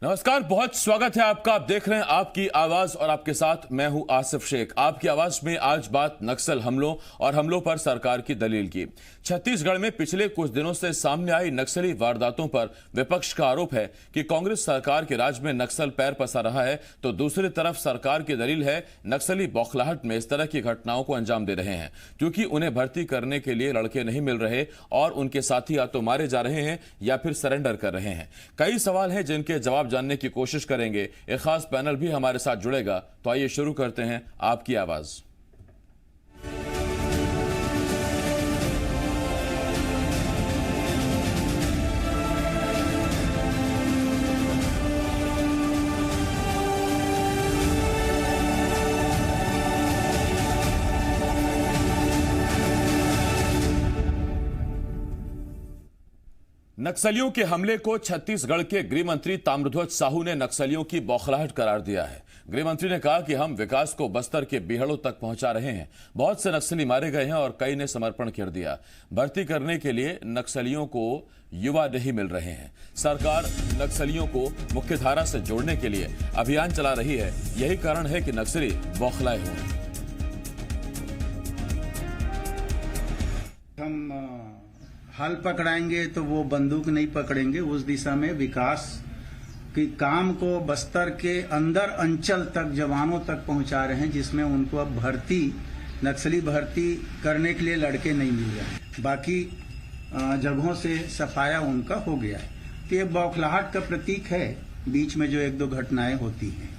नमस्कार, बहुत स्वागत है आपका। आप देख रहे हैं आपकी आवाज और आपके साथ मैं हूं आसिफ शेख। आपकी आवाज में आज बात नक्सल हमलों और हमलों पर सरकार की दलील की। छत्तीसगढ़ में पिछले कुछ दिनों से सामने आई नक्सली वारदातों पर विपक्ष का आरोप है कि कांग्रेस सरकार के राज में नक्सल पैर पसार रहा है, तो दूसरी तरफ सरकार की दलील है नक्सली बौखलाहट में इस तरह की घटनाओं को अंजाम दे रहे हैं क्योंकि उन्हें भर्ती करने के लिए लड़के नहीं मिल रहे और उनके साथी या तो मारे जा रहे हैं या फिर सरेंडर कर रहे हैं। कई सवाल हैं जिनके जवाब जानने की कोशिश करेंगे। एक खास पैनल भी हमारे साथ जुड़ेगा, तो आइए शुरू करते हैं आपकी आवाज। नक्सलियों के हमले को छत्तीसगढ़ के गृह मंत्री ताम्रध्वज साहू ने नक्सलियों की बौखलाहट करार दिया है। गृह मंत्री ने कहा कि हम विकास को बस्तर के बीहड़ों तक पहुंचा रहे हैं। बहुत से नक्सली मारे गए हैं और कई ने समर्पण कर दिया। भर्ती करने के लिए नक्सलियों को युवा नहीं मिल रहे हैं। सरकार नक्सलियों को मुख्यधारा से जोड़ने के लिए अभियान चला रही है। यही कारण है कि नक्सली बौखलाए हुए हैं। हल पकड़ाएंगे तो वो बंदूक नहीं पकड़ेंगे। उस दिशा में विकास के काम को बस्तर के अंदर अंचल तक जवानों तक पहुंचा रहे हैं, जिसमें उनको अब नक्सली भर्ती करने के लिए लड़के नहीं मिल रहे। बाकी जगहों से सफाया उनका हो गया है। तो ये बौखलाहट का प्रतीक है, बीच में जो एक दो घटनाएं होती हैं।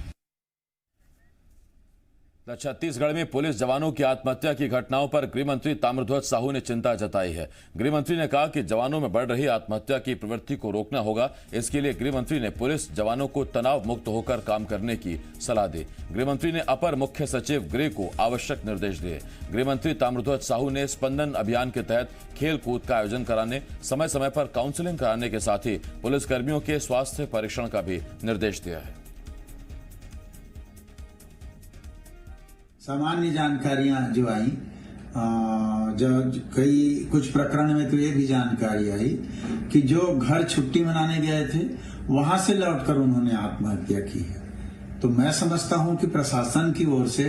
छत्तीसगढ़ में पुलिस जवानों की आत्महत्या की घटनाओं पर गृह मंत्री ताम्रध्वज साहू ने चिंता जताई है। गृह मंत्री ने कहा कि जवानों में बढ़ रही आत्महत्या की प्रवृत्ति को रोकना होगा। इसके लिए गृह मंत्री ने पुलिस जवानों को तनाव मुक्त होकर काम करने की सलाह दी। गृह मंत्री ने अपर मुख्य सचिव गृह को आवश्यक निर्देश दिए। गृह मंत्री ताम्रध्वज साहू ने स्पंदन अभियान के तहत खेल कूद का आयोजन कराने, समय समय पर काउंसलिंग कराने के साथ ही पुलिसकर्मियों के स्वास्थ्य परीक्षण का भी निर्देश दिया है। सामान्य जानकारियां जो आई, जो कुछ प्रकरण में तो ये भी जानकारी आई कि जो घर छुट्टी मनाने गए थे वहां से लौटकर उन्होंने आत्महत्या की है। तो मैं समझता हूं कि प्रशासन की ओर से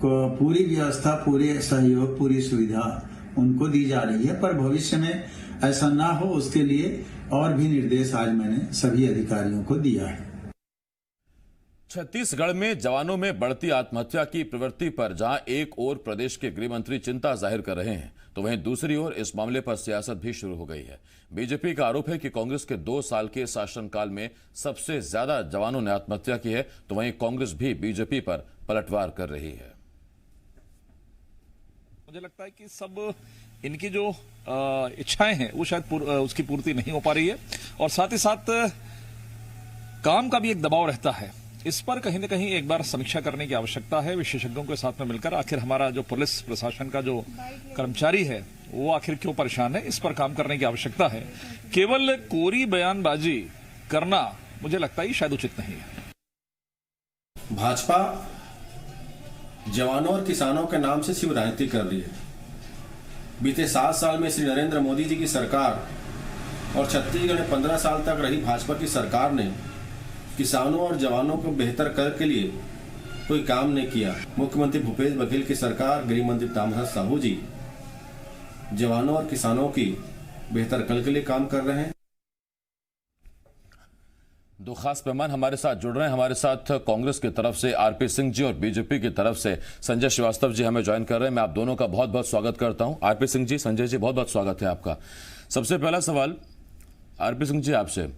पूरी व्यवस्था, पूरे सहयोग, पूरी सुविधा उनको दी जा रही है, पर भविष्य में ऐसा ना हो उसके लिए और भी निर्देश आज मैंने सभी अधिकारियों को दिया है। छत्तीसगढ़ में जवानों में बढ़ती आत्महत्या की प्रवृत्ति पर जहां एक ओर प्रदेश के गृह मंत्री चिंता जाहिर कर रहे हैं, तो वहीं दूसरी ओर इस मामले पर सियासत भी शुरू हो गई है। बीजेपी का आरोप है कि कांग्रेस के 2 साल के शासनकाल में सबसे ज्यादा जवानों ने आत्महत्या की है, तो वहीं कांग्रेस भी बीजेपी पर पलटवार कर रही है। मुझे लगता है कि सब इनकी जो इच्छाएं हैं वो शायद उसकी पूर्ति नहीं हो पा रही है, और साथ ही साथ काम का भी एक दबाव रहता है। इस पर कहीं न कहीं एक बार समीक्षा करने की आवश्यकता है, विशेषज्ञों के साथ में मिलकर। आखिर हमारा जो पुलिस प्रशासन का जो कर्मचारी है वो आखिर क्यों परेशान है, इस पर काम करने की आवश्यकता है। केवल कोरी बयानबाजी करना मुझे लगता है शायद उचित नहीं है। भाजपा जवानों और किसानों के नाम से सिर्फ राजनीति कर रही है। बीते 7 साल में श्री नरेंद्र मोदी जी की सरकार और छत्तीसगढ़ में 15 साल तक रही भाजपा की सरकार ने किसानों और जवानों को बेहतर कर के लिए कोई काम नहीं किया। मुख्यमंत्री भूपेश बघेल की सरकार, गृह मंत्री ताम्रध्वज साहू जी जवानों और किसानों की बेहतर कल के लिए काम कर रहे हैं। 2 खास मेहमान हमारे साथ जुड़ रहे हैं। हमारे साथ कांग्रेस की तरफ से आरपी सिंह जी और बीजेपी की तरफ से संजय श्रीवास्तव जी हमें ज्वाइन कर रहे हैं। मैं आप दोनों का बहुत बहुत स्वागत करता हूं। आरपी सिंह जी, संजय जी, बहुत बहुत स्वागत है आपका। सबसे पहला सवाल आरपी सिंह जी आपसे।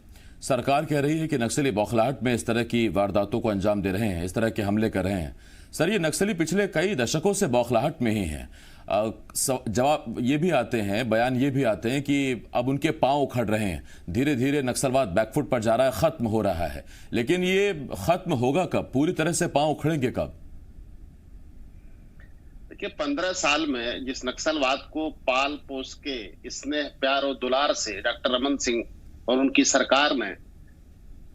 सरकार कह रही है कि नक्सली बौखलाहट में इस तरह की वारदातों को अंजाम दे रहे हैं, इस तरह के हमले कर रहे हैं। सर, ये नक्सली पिछले कई दशकों से बौखलाहट में ही हैं। जवाब ये भी आते हैं, बयान ये भी आते हैं कि अब उनके पांव उखड़ रहे हैं, धीरे धीरे नक्सलवाद बैकफुट पर जा रहा है, खत्म हो रहा है। लेकिन ये खत्म होगा कब? पूरी तरह से पांव उखड़ेंगे कब? देखिए, 15 साल में जिस नक्सलवाद को पाल पोस के स्नेह, प्यार और दुलार से डॉक्टर रमन सिंह और उनकी सरकार ने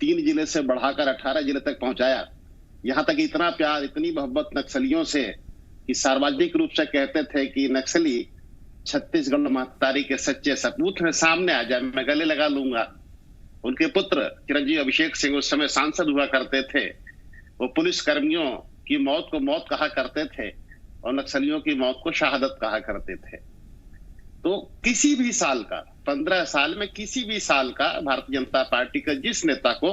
3 जिले से बढ़ाकर 18 जिले तक पहुंचाया। यहां तक इतना प्यार, इतनी मोहब्बत नक्सलियों से कि सार्वजनिक रूप से कहते थे कि नक्सली छत्तीसगढ़ महतारी के सच्चे सपूत हैं, सामने आ जाए, मैं गले लगा लूंगा। उनके पुत्र चिरंजीव अभिषेक सिंह उस समय सांसद हुआ करते थे, वो पुलिस कर्मियों की मौत को मौत कहा करते थे और नक्सलियों की मौत को शहादत कहा करते थे। तो किसी भी साल का, 15 साल में किसी भी साल का भारतीय जनता पार्टी का जिस नेता को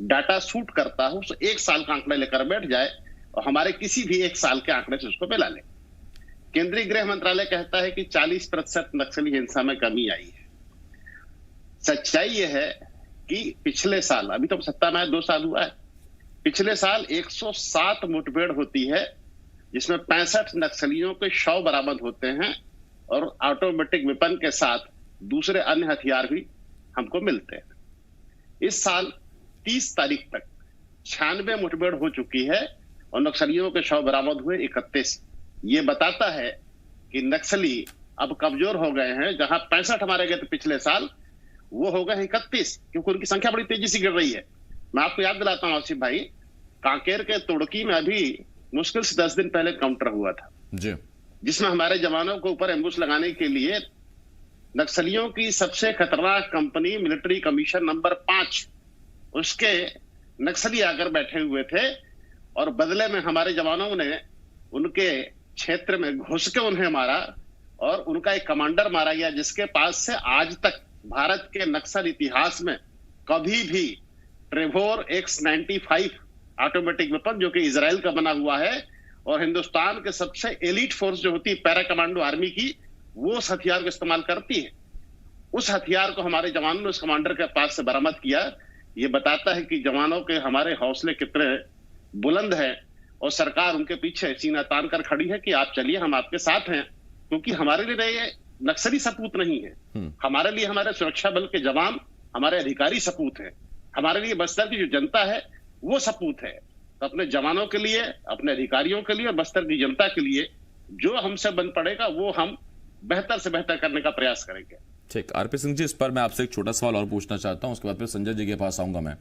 डाटा सूट करता हो, उस एक साल का आंकड़ा लेकर बैठ जाए और हमारे किसी भी एक साल के आंकड़े से उसको मिला ले। केंद्रीय गृह मंत्रालय कहता है कि 40% नक्सली हिंसा में कमी आई है। सच्चाई यह है कि पिछले साल, अभी तो सत्ता में 2 साल हुआ है, पिछले साल 107 मुठभेड़ होती है जिसमें 65 नक्सलियों के शव बरामद होते हैं और ऑटोमेटिक वेपन के साथ दूसरे अन्य हथियार भी हमको मिलते हैं। इस साल 30 तारीख तक 96 मुठभेड़ हो चुकी है और नक्सलियों के शव बरामद हुए 31। ये बताता है कि नक्सली अब कमजोर हो गए हैं। जहां 65 हमारे गए थे पिछले साल, वो हो गए 31, क्योंकि उनकी संख्या बड़ी तेजी से गिर रही है। मैं आपको याद दिलाता हूं आसिफ भाई, कांकेर के तुर्की में अभी मुश्किल से 10 दिन पहले काउंटर हुआ था जी, जिसमें हमारे जवानों के ऊपर एम्बुश लगाने के लिए नक्सलियों की सबसे खतरनाक कंपनी मिलिट्री कमीशन नंबर 5, उसके नक्सली आकर बैठे हुए थे और बदले में हमारे जवानों ने उनके क्षेत्र में घुस के उन्हें मारा और उनका एक कमांडर मारा गया जिसके पास से आज तक भारत के नक्सल इतिहास में कभी भी ट्रेवोर X95 ऑटोमेटिक वेपन, जो कि इजराइल का बना हुआ है और हिंदुस्तान के सबसे एलीट फोर्स जो होती है पैरा कमांडो आर्मी की, वो उस हथियार को इस्तेमाल करती है। उस हथियार को हमारे जवानों ने उस कमांडर के पास से बरामद किया। ये बताता है कि जवानों के हमारे हौसले कितने बुलंद हैं और सरकार उनके पीछे सीना तान कर खड़ी है कि आप चलिए, हम आपके साथ हैं। क्योंकि हमारे लिए ये नक्सली सपूत नहीं है, हमारे लिए हमारे सुरक्षा बल के जवान, हमारे अधिकारी सपूत है। हमारे लिए बस्तर की जो जनता है वो सपूत है। तो अपने जवानों के लिए, अपने अधिकारियों के लिए और बस्तर की जनता के लिए जो हमसे बन पड़ेगा वो हम बेहतर से बेहतर करने का प्रयास करेंगे। ठीक, आरपी सिंह जी, इस पर मैं आपसे एक छोटा सवाल और पूछना चाहता हूं, उसके बाद फिर संजय जी के पास आऊंगा मैं।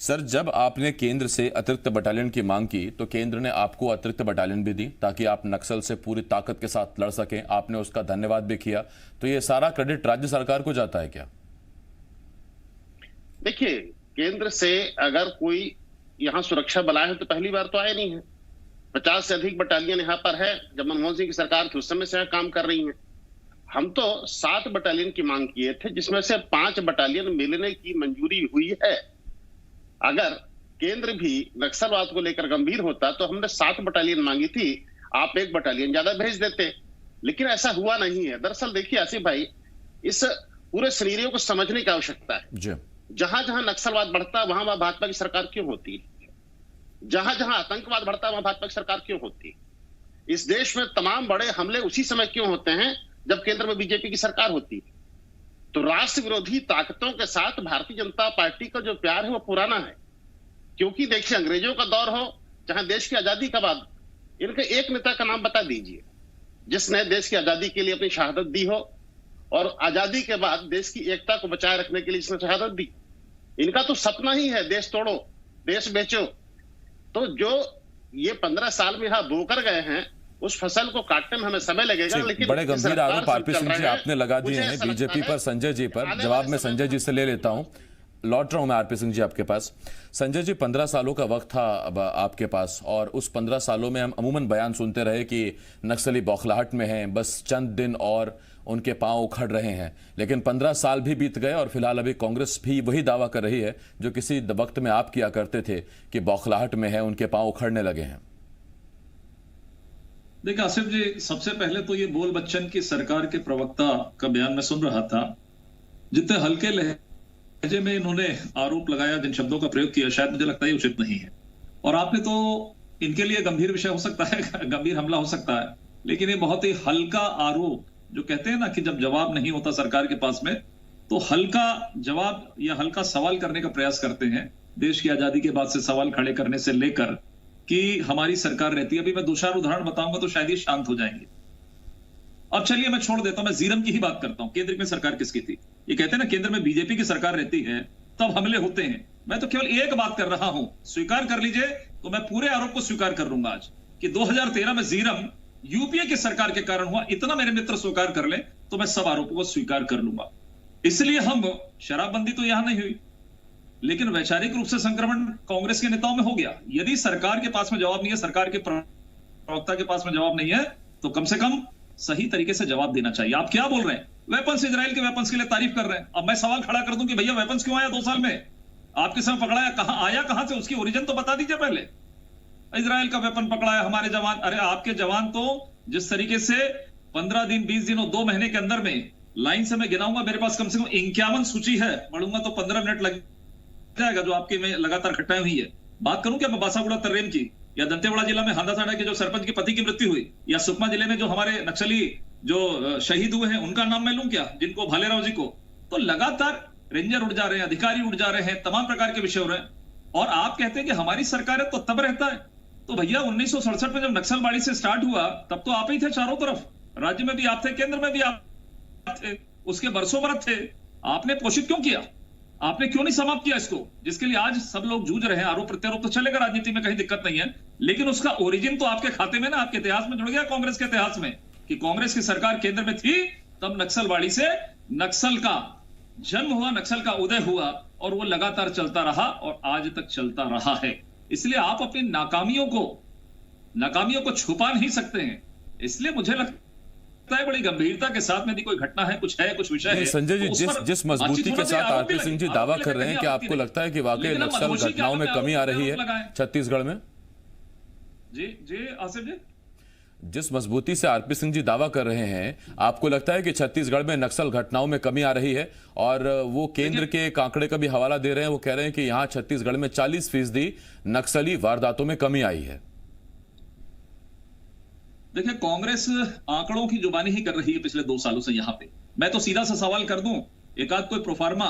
सर, जब आपने केंद्र से अतिरिक्त बटालियन की मांग की तो केंद्र ने आपको अतिरिक्त बटालियन भी दी ताकि आप नक्सल से पूरी ताकत के साथ लड़ सकें। आपने उसका धन्यवाद भी किया। तो ये सारा क्रेडिट राज्य सरकार को जाता है क्या? देखिए, केंद्र से अगर कोई यहाँ सुरक्षा बल आए हैं तो पहली बार तो आए नहीं है। 50 से अधिक बटालियन यहाँ पर है। जब मनमोहन सिंह की सरकार थी उस समय से यहाँ काम कर रही है। हम तो 7 बटालियन की मांग किए थे, जिसमें से 5 बटालियन मिलने की मंजूरी हुई है। अगर केंद्र भी नक्सलवाद को लेकर गंभीर होता तो हमने 7 बटालियन मांगी थी, आप 1 बटालियन ज्यादा भेज देते, लेकिन ऐसा हुआ नहीं है। दरअसल देखिए आसिफ भाई, इस पूरे सिनेरियो को समझने की आवश्यकता है। जहां जहां नक्सलवाद बढ़ता है वहां भाजपा की सरकार क्यों होती है? जहां जहां आतंकवाद बढ़ता है वहां भाजपा की सरकार क्यों होती है? इस देश में तमाम बड़े हमले उसी समय क्यों होते हैं जब केंद्र में बीजेपी की सरकार होती है? तो राष्ट्र विरोधी ताकतों के साथ भारतीय जनता पार्टी का जो प्यार है वो पुराना है। क्योंकि देखिए, अंग्रेजों का दौर हो चाहे देश की आजादी का बाद, इनके एक नेता का नाम बता दीजिए जिसने देश की आजादी के लिए अपनी शहादत दी हो और आजादी के बाद देश की एकता को बचाए रखने के लिए जिसने शहादत दी। इनका तो सपना ही है देश तोड़ो, देश बेचो। तो जो ये 15 साल में यहाँ बोकर गए हैं, उस फसल को काटने में हमें समय लगेगा। लेकिन बड़े गंभीर आरोप आरपी सिंह जी आपने लगा दिए हैं बीजेपी पर, संजय जी पर। जवाब मैं संजय जी से ले लेता हूं, लौट रहा हूं मैं आरपी सिंह जी आपके पास। संजय जी, 15 सालों का वक्त था अब आपके पास और उस 15 सालों में हम अमूमन बयान सुनते रहे कि नक्सली बौखलाहट में हैं, बस चंद दिन और उनके पांव उखड़ रहे हैं। लेकिन 15 साल भी बीत गए और फिलहाल अभी कांग्रेस भी वही दावा कर रही है जो किसी वक्त में आप किया करते थे कि बौखलाहट में है, उनके पांव उखड़ने लगे हैं। देखिए आसिफ जी, सबसे पहले तो ये बोल बच्चन की सरकार के प्रवक्ता का बयान में सुन रहा था। जितने हल्के लहजे में इन्होंने आरोप लगाया, जिन शब्दों का प्रयोग किया, शायद मुझे लगता है उचित नहीं है। और आपने तो इनके लिए गंभीर विषय हो सकता है, गंभीर हमला हो सकता है, लेकिन ये बहुत ही हल्का आरोप, जो कहते हैं ना कि जब जवाब नहीं होता सरकार के पास में तो हल्का जवाब या हल्का सवाल करने का प्रयास करते हैं। देश की आजादी के बाद से सवाल खड़े करने से लेकर कि हमारी सरकार रहती है। अभी मैं 2-4 उदाहरण बताऊंगा तो शायद ये शांत हो जाएंगे। अब चलिए मैं छोड़ देता हूं, मैं जीरम की ही बात करता हूं। केंद्र में सरकार किसकी थी? ये कहते हैं ना केंद्र में बीजेपी की सरकार रहती है तब हमले होते हैं। मैं तो केवल एक बात कर रहा हूं, स्वीकार कर लीजिए तो मैं पूरे आरोप को स्वीकार कर लूंगा आज कि 2013 में जीरम यूपीए की सरकार के कारण हुआ। इतना मेरे मित्र स्वीकार कर ले तो मैं सब आरोपों को स्वीकार कर लूंगा। इसलिए हम शराबबंदी तो यहां नहीं हुई, लेकिन वैचारिक रूप से संक्रमण कांग्रेस के नेताओं में हो गया। यदि सरकार के पास में जवाब नहीं है, सरकार के प्रवक्ता के पास में जवाब नहीं है, तो कम से कम सही तरीके से जवाब देना चाहिए। आप क्या बोल रहे हैं? वेपन्स, इजराइल के वेपन्स के लिए तारीफ कर रहे हैं। अब मैं सवाल खड़ा कर दूं कि भैया वेपन्स क्यों आया 2 साल में? आपके समय पकड़ाया, कहां आया, कहां से, उसकी ओरिजिन तो बता दीजिए पहले। इजराइल का वेपन पकड़ाया हमारे जवान। अरे आपके जवान तो जिस तरीके से 15 दिन, 20 दिन और 2 महीने के अंदर में लाइन से मैं गिनाऊंगा, मेरे पास कम से कम 51 सूची है, पढ़ूंगा तो 15 मिनट लग जाएगा, जो आपके में लगातार घटनाएं हुई है। बात करूं क्या मैं बासागुड़ा तर्रेम की, या दंतेवाड़ा जिला में हांदासाड़ा के जो सरपंच के पति की मृत्यु हुई, या सुकमा जिले में जो हमारे नक्सली जो शहीद हुए हैं उनका नाम मैं लूं क्या, जिनको भालेराव जी को? तो लगातार रेंजर उड़ जा रहे हैं, अधिकारी उड़ जा रहे हैं, तमाम प्रकार के विषय हो रहे हैं। और आप कहते हैं कि हमारी सरकार है तो तब रहता है। तो भैया 1967 में जब नक्सलवाड़ी से स्टार्ट हुआ तब तो आप ही थे चारों तरफ, राज्य में भी आप थे, केंद्र में भी आप थे, उसके बरसों बरस थे। आपने पोषित क्यों किया? आपने क्यों नहीं समाप्त किया इसको, जिसके लिए आज सब लोग जूझ रहे हैं? आरोप प्रत्यारोप तो चलेगा राजनीति में, कहीं दिक्कत नहीं है, लेकिन उसका ओरिजिन तो आपके खाते में ना, आपके इतिहास में जुड़ गया, कांग्रेस के इतिहास में, कि कांग्रेस की सरकार केंद्र में थी तब नक्सलवाड़ी से नक्सल का जन्म हुआ, नक्सल का उदय हुआ, और वो लगातार चलता रहा और आज तक चलता रहा है। इसलिए आप अपनी नाकामियों को छुपा नहीं सकते हैं। इसलिए मुझे लगता है बड़ी गंभीरता के साथ में यदि कोई घटना है, कुछ है, कुछ विषय है, संजय जी, तो जिस मजबूती के साथ आरपी सिंह जी दावा कर रहे हैं कि आपको लगता है कि वाकई नक्सल घटनाओं में कमी आ रही है छत्तीसगढ़ में? जी आसिफ जी, जिस मजबूती से आरपी सिंह जी दावा कर रहे हैं, आपको लगता है कि छत्तीसगढ़ में नक्सल घटनाओं में कमी आ रही है? और वो केंद्र के एक आंकड़े का भी हवाला दे रहे हैं, वो कह रहे हैं कि यहां छत्तीसगढ़ में 40% नक्सली वारदातों में कमी आई है। देखिए, कांग्रेस आंकड़ों की जुबानी ही कर रही है पिछले 2 सालों से। यहां पे मैं तो सीधा सा सवाल कर दूं, एक आध कोई प्रोफार्मा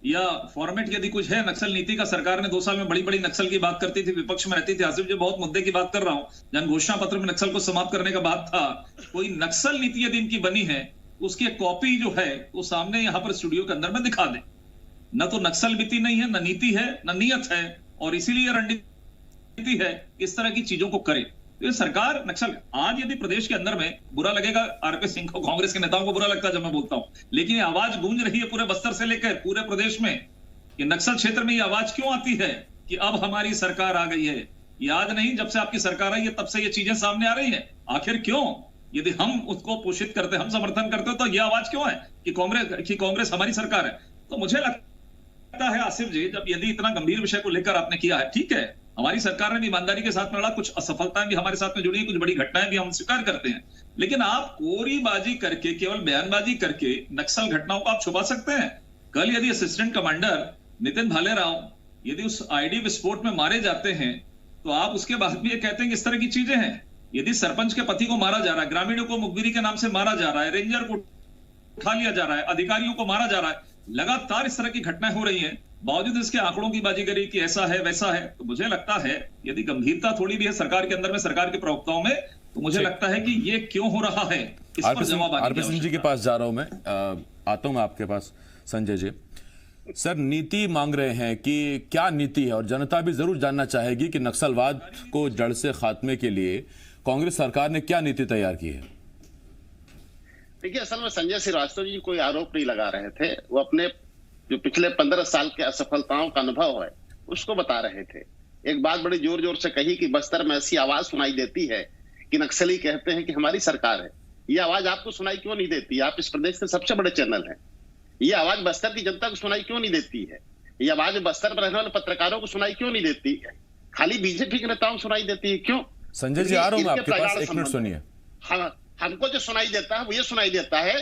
या फॉर्मेट यदि कुछ है नक्सल नीति का, सरकार ने 2 साल में बड़ी बड़ी नक्सल की बात करती थी, विपक्ष में रहती थी। आसिफ जी, बहुत मुद्दे की बात कर रहा हूं, जन घोषणा पत्र में नक्सल को समाप्त करने का बात था। कोई नक्सल नीति यदि इनकी बनी है, उसकी एक कॉपी जो है वो सामने यहां पर स्टूडियो के अंदर में दिखा दे। न तो नक्सल नीति नहीं है, न नीति है, न नियत है, और इसीलिए रणनीति है इस तरह की चीजों को करे। तो ये सरकार नक्सल, आज यदि प्रदेश के अंदर में, बुरा लगेगा आरपी सिंह को, कांग्रेस के नेताओं को बुरा लगता है जब मैं बोलता हूं, लेकिन ये आवाज गूंज रही है पूरे बस्तर से लेकर पूरे प्रदेश में कि नक्सल क्षेत्र में ये आवाज क्यों आती है कि अब हमारी सरकार आ गई है। ये आज नहीं, जब से आपकी सरकार आई है तब से ये चीजें सामने आ रही हैं। आखिर क्यों? यदि हम उसको पोषित करते, हम समर्थन करते हो, तो ये आवाज क्यों है कि कांग्रेस हमारी सरकार है? तो मुझे लगता है आसिफ जी, जब यदि इतना गंभीर विषय को लेकर आपने किया है, ठीक है, हमारी सरकार ने भी ईमानदारी के साथ में लड़ा, कुछ असफलताएं भी हमारे साथ में जुड़ी, कुछ बड़ी घटनाएं भी हम स्वीकार करते हैं, लेकिन आप कोरीबाजी करके, केवल बयानबाजी करके नक्सल घटनाओं को आप छुपा सकते हैं? कल यदि असिस्टेंट कमांडर नितिन भालेराव यदि उस आईडी विस्फोट में मारे जाते हैं, तो आप उसके बाद भी ये कहते हैं कि इस तरह की चीजें हैं। यदि सरपंच के पति को मारा जा रहा है, ग्रामीणों को मुखबिरी के नाम से मारा जा रहा है, रेंजर को उठा लिया जा रहा है, अधिकारियों को मारा जा रहा है, लगातार इस तरह की घटनाएं हो रही हैं, बावजूद इसके आंकड़ों की बाजीगरी कि ऐसा है वैसा है, तो मुझे लगता है यदि गंभीरता थोड़ी भी है सरकार के अंदर में, सरकार के प्रवक्ताओं में, तो मुझे लगता है कि ये क्यों हो रहा है, इस पर जवाब आरपी सिंह जी के पास जा रहा हूं मैं, आता हूं आपके पास। संजय जी, सर, नीति मांग रहे हैं कि क्या नीति है, और जनता भी जरूर जानना चाहेगी कि नक्सलवाद को जड़ से खात्मे के लिए कांग्रेस सरकार ने क्या नीति तैयार की है? देखिए, असल में संजय श्रीवास्तव जी कोई आरोप नहीं लगा रहे थे, वो अपने जो पिछले 15 साल के असफलताओं का अनुभव है उसको बता रहे थे। एक बात बड़ी जोर जोर से कही कि बस्तर में ऐसी आवाज सुनाई देती है कि नक्सली कहते हैं कि हमारी सरकार है। ये आवाज आपको सुनाई क्यों नहीं देती? आप इस प्रदेश के सबसे बड़े चैनल हैं। ये आवाज बस्तर की जनता को सुनाई क्यों नहीं देती है? ये आवाज बस्तर में रहने वाले पत्रकारों को सुनाई क्यों नहीं देती है? खाली बीजेपी के नेताओं को सुनाई देती है, क्यों? संजय जी, आ रहा हूं मैं आपके पास, एक मिनट सुनिए। हमको जो सुनाई देता है वो ये सुनाई देता है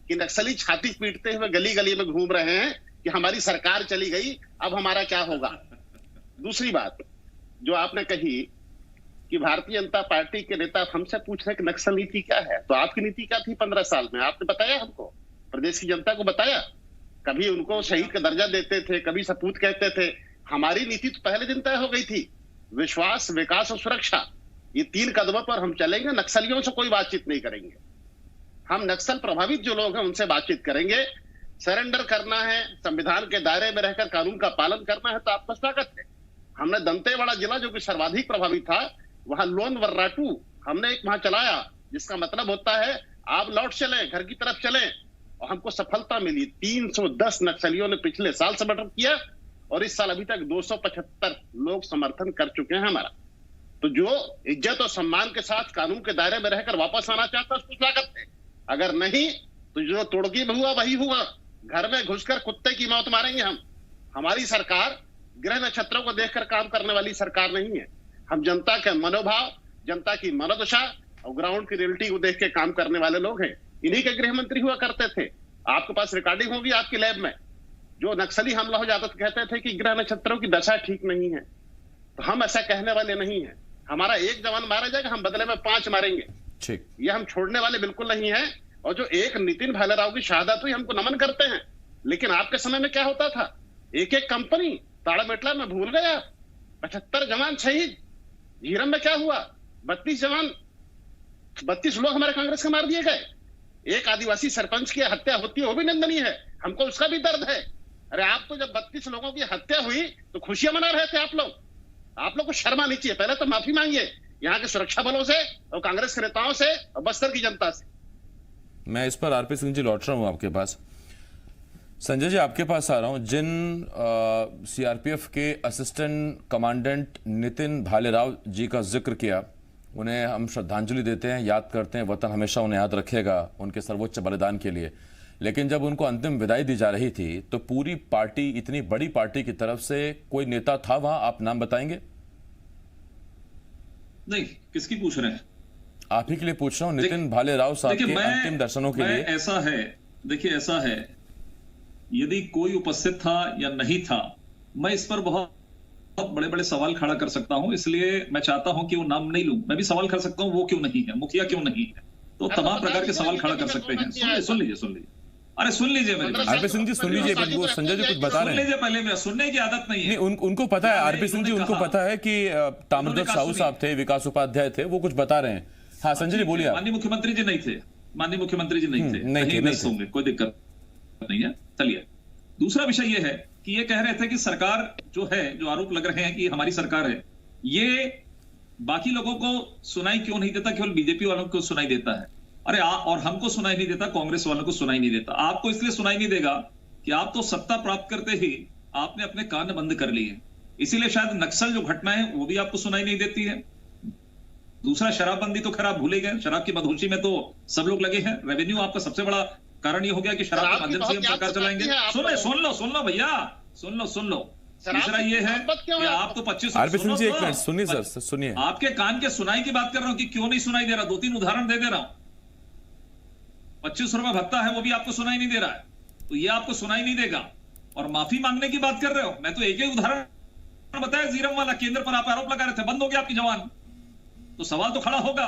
कि नक्सली छाती पीटते हुए गली गली में घूम रहे हैं कि हमारी सरकार चली गई, अब हमारा क्या होगा। दूसरी बात जो आपने कही कि भारतीय जनता पार्टी के नेता हमसे पूछ रहे कि नक्सल नीति क्या है, तो आपकी नीति क्या थी 15 साल में? आपने बताया हमको, प्रदेश की जनता को बताया? कभी उनको शहीद का दर्जा देते थे, कभी सपूत कहते थे। हमारी नीति तो पहले दिन तय हो गई थी, विश्वास, विकास और सुरक्षा, ये 3 कदमों पर हम चलेंगे। नक्सलियों से कोई बातचीत नहीं करेंगे, हम नक्सल प्रभावित जो लोग हैं उनसे बातचीत करेंगे। सरेंडर करना है, संविधान के दायरे में रहकर कानून का पालन करना है, तो आपका स्वागत है। हमने दंतेवाड़ा जिला जो कि सर्वाधिक प्रभावित था, वहां लोन वर्राटू हमने एक वहां चलाया, जिसका मतलब होता है आप लौट चलें, घर की तरफ चलें, और हमको सफलता मिली। 310 नक्सलियों ने पिछले साल समर्थन किया और इस साल अभी तक 275 लोग समर्थन कर चुके हैं हमारा। तो जो इज्जत और सम्मान के साथ कानून के दायरे में रहकर वापस आना चाहता है उसको स्वागत है, अगर नहीं तो जो तुर्की में हुआ वही हुआ, घर में घुसकर कुत्ते की मौत मारेंगे हम। हमारी सरकार ग्रह नक्षत्रों को देखकर काम करने वाली सरकार नहीं है। हम जनता के मनोभाव, जनता की मनोदशा और ग्राउंड की रियलिटी को देख के काम करने वाले लोग हैं। इन्हीं के गृह मंत्री हुआ करते थे, आपके पास रिकॉर्डिंग होगी आपकी लैब में, जो नक्सली हमला हो जाता तो कहते थे कि ग्रह नक्षत्रों की दशा ठीक नहीं है। तो हम ऐसा कहने वाले नहीं है। हमारा एक जवान मारा जाएगा, हम बदले में 5 मारेंगे, ठीक। ये हम छोड़ने वाले बिल्कुल नहीं है। और जो एक नितिन भालेराव की शहादत हुई, हमको नमन करते हैं। लेकिन आपके समय में क्या होता था, एक एक कंपनी ताड़ामेटला में भूल गया, 75 जवान शहीद। झीरम में क्या हुआ, 32 जवान, 32 लोग हमारे कांग्रेस के मार दिए गए। एक आदिवासी सरपंच की हत्या होती है, वो भी निंदनीय है, हमको उसका भी दर्द है। अरे आप तो जब 32 लोगों की हत्या हुई तो खुशियां मना रहे थे आप लोग को शर्म आनी चाहिए। पहले तो माफी मांगिए यहाँ के सुरक्षा बलों से और कांग्रेस के नेताओं से और बस्तर की जनता से। मैं इस पर आरपी सिंह जी लौट रहा हूं आपके पास। संजय जी आपके पास आ रहा हूं। जिन सीआरपीएफ के असिस्टेंट कमांडेंट नितिन भालेराव जी का जिक्र किया, उन्हें हम श्रद्धांजलि देते हैं, याद करते हैं, वतन हमेशा उन्हें याद रखेगा उनके सर्वोच्च बलिदान के लिए। लेकिन जब उनको अंतिम विदाई दी जा रही थी तो पूरी पार्टी, इतनी बड़ी पार्टी की तरफ से कोई नेता था वहां? आप नाम बताएंगे? नहीं, किसकी पूछ रहे हैं? आप ही के लिए पूछ रहा हूं, नितिन भालेराव साहब के अंतिम दर्शनों के लिए। ऐसा है, देखिए ऐसा है, यदि कोई उपस्थित था या नहीं था, मैं इस पर बहुत बड़े बड़े सवाल खड़ा कर सकता हूं। इसलिए मैं चाहता हूं कि वो नाम नहीं लूं। मैं भी सवाल कर सकता हूं वो क्यों नहीं है, मुखिया क्यों नहीं है, तो तमाम प्रकार के सवाल खड़ा कर सकते हैं। सुन लीजिए अरे सुन लीजिए मेरी बात। आरपी सिंह जी सुन लीजिए, वो संजय जी कुछ बता रहे हैं। सुन लीजिए पहले, मेरा सुनने की आदत नहीं है। उनको पता है आरपी सिंह जी, उनको पता है कि ताम्रध्वज साहू साहब थे, विकास उपाध्याय थे, वो कुछ बता रहे हैं। हाँ संजय जी बोलिए। माननीय मुख्यमंत्री जी नहीं थे, माननीय मुख्यमंत्री जी नहीं थे, नहीं व्यस्त होंगे, कोई दिक्कत नहीं है। चलिए, दूसरा विषय ये है कि ये कह रहे थे कि सरकार जो है, जो आरोप लग रहे हैं कि हमारी सरकार है, ये बाकी लोगों को सुनाई क्यों नहीं देता, केवल बीजेपी वालों को सुनाई देता है। अरे और हमको सुनाई नहीं देता, कांग्रेस वालों को सुनाई नहीं देता। आपको इसलिए सुनाई नहीं देगा कि आप तो सत्ता प्राप्त करते ही आपने अपने कान बंद कर लिए, इसीलिए शायद नक्सल जो घटना है वो भी आपको सुनाई नहीं देती है। दूसरा, शराबबंदी तो खैर आप भूले गए, शराब की मदहोशी में तो सब लोग लगे हैं। रेवेन्यू आपका सबसे बड़ा कारण ये हो गया कि शराब के माध्यम से हम सरकार चलाएंगे। सुन लो भैया, सुन लो। तीसरा ये है कि आप तो 25, आरपी सिंह जी एक मिनट सुनिए सर, सुनिए। आपके कान के सुनाई की बात कर रहा हूं कि क्यों नहीं सुनाई दे रहा। 2-3 उदाहरण दे रहा हूं। 25 रुपए भत्ता है, वो भी आपको सुनाई नहीं दे रहा है, तो ये आपको सुनाई नहीं देगा। और माफी मांगने की बात कर रहे हो, मैं तो एक ही उदाहरण बताया, जीरम वाला, केंद्र पर आप आरोप लगा रहे थे, बंद हो गया आपकी जवान, तो सवाल तो खड़ा होगा,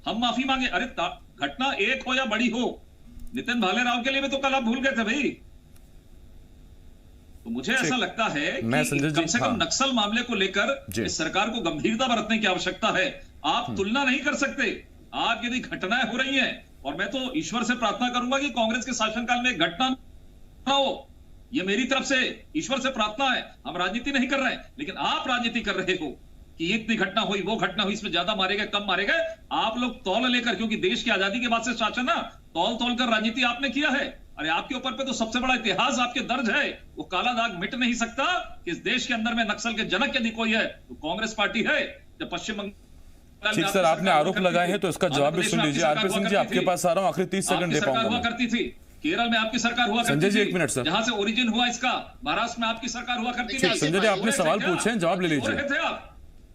हम माफी मांगे। अरे घटना एक हो या बड़ी हो, नितिन भालेराव के लिए भी तो कल आप भूल गए थे भाई। तो मुझे ऐसा लगता है कि कम से कम नक्सल मामले को लेकर इस सरकार को गंभीरता बरतने की आवश्यकता है। आप तुलना नहीं कर सकते। आप यदि घटनाएं हो रही हैं, और मैं तो ईश्वर से प्रार्थना करूंगा कि कांग्रेस के शासनकाल में एक घटना ना हो, ये मेरी तरफ से ईश्वर से प्रार्थना है। हम राजनीति नहीं कर रहे हैं, लेकिन आप राजनीति कर रहे हो कि इतनी घटना हुई, वो घटना हुई, इसमें ज्यादा मारे गए, कम मारे गए। आप लोग तौल लेकर, क्योंकि देश की आजादी के बाद से शासन ना तौल कर राजनीति आपने किया है। अरे आपके ऊपर पे तो सबसे बड़ा इतिहास आपके दर्ज है, वो काला दाग मिट नहीं सकता कि इस देश के अंदर में नक्सल के जनक यदि कोई है तो कांग्रेस पार्टी है। जब पश्चिम बंगाल, ठीक सर, आपने आरोप लगाए हैं तो इसका जवाब भी सुन लीजिए। आरपी सिंह जी आपके पास आ रहा हूं, आखिरी 30 सेकंड दे पाऊंगा। हुआ करती थी, केरल में आपकी सरकार हुआ करती थी। संजय जी एक मिनट सर, जहां से ओरिजिन हुआ इसका, महाराष्ट्र में आपकी सरकार हुआ करती थी। संजय जी आपने सवाल पूछे, जवाब ले लीजिए।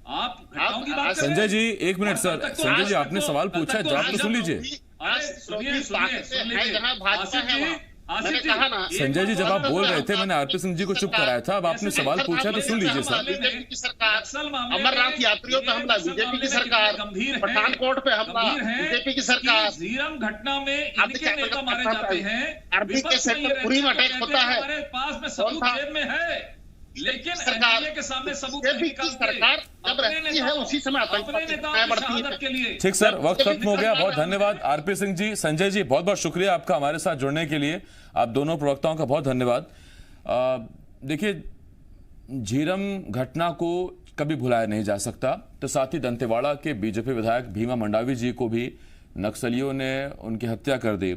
आप घटनाओं की बात संजय जी एक मिनट सर, संजय जी आपने सवाल पूछा, जवाब तो सुन लीजिए। संजय जी जब आप बोल रहे थे, मैंने आरपी सिंह जी को चुप कराया था, अब आपने सवाल पूछा तो सुन लीजिए सर। बीजेपी की सरकार, अमरनाथ यात्रियों पे हमला बीजेपी की सरकार, पठानकोट पे हमला बीजेपी की सरकार, झीरम घटना में इनके नेता मारे जाते हैं, अरबी के सेक्टर पुरी में अटैक होता है, हमारे पास में सबूत जेब में है, लेकिन सरकार के सामने सबूत बीजेपी की सरकार जब रहती है उसी समय आतंकवादी बढ़ती है। ठीक सर, वक्त खत्म हो गया। बहुत धन्यवाद आरपी सिंह जी, संजय जी, बहुत बहुत शुक्रिया आपका हमारे साथ जुड़ने के लिए। आप दोनों प्रवक्ताओं का बहुत धन्यवाद। देखिए, झीरम घटना को कभी भुलाया नहीं जा सकता। तो साथ ही दंतेवाड़ा के बीजेपी विधायक भीमा मंडावी जी को भी नक्सलियों ने उनकी हत्या कर दी।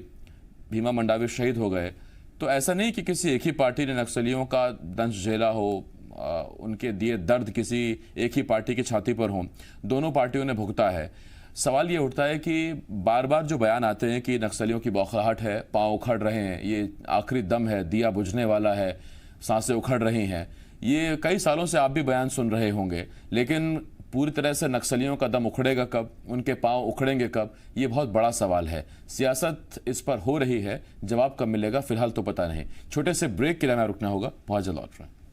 भीमा मंडावी शहीद हो गए। तो ऐसा नहीं कि किसी एक ही पार्टी ने नक्सलियों का दंश झेला हो, उनके दिए दर्द किसी एक ही पार्टी की छाती पर हो, दोनों पार्टियों ने भुगता है। सवाल ये उठता है कि बार बार जो बयान आते हैं कि नक्सलियों की बौखलाहट है, पांव उखड़ रहे हैं, ये आखिरी दम है, दिया बुझने वाला है, सांसें उखड़ रही हैं, ये कई सालों से आप भी बयान सुन रहे होंगे, लेकिन पूरी तरह से नक्सलियों का दम उखड़ेगा कब, उनके पांव उखड़ेंगे कब, ये बहुत बड़ा सवाल है। सियासत इस पर हो रही है, जवाब कब मिलेगा फिलहाल तो पता नहीं। छोटे से ब्रेक के लिए हमें रुकना होगा, बहुत जल्द लौट रहे हैं।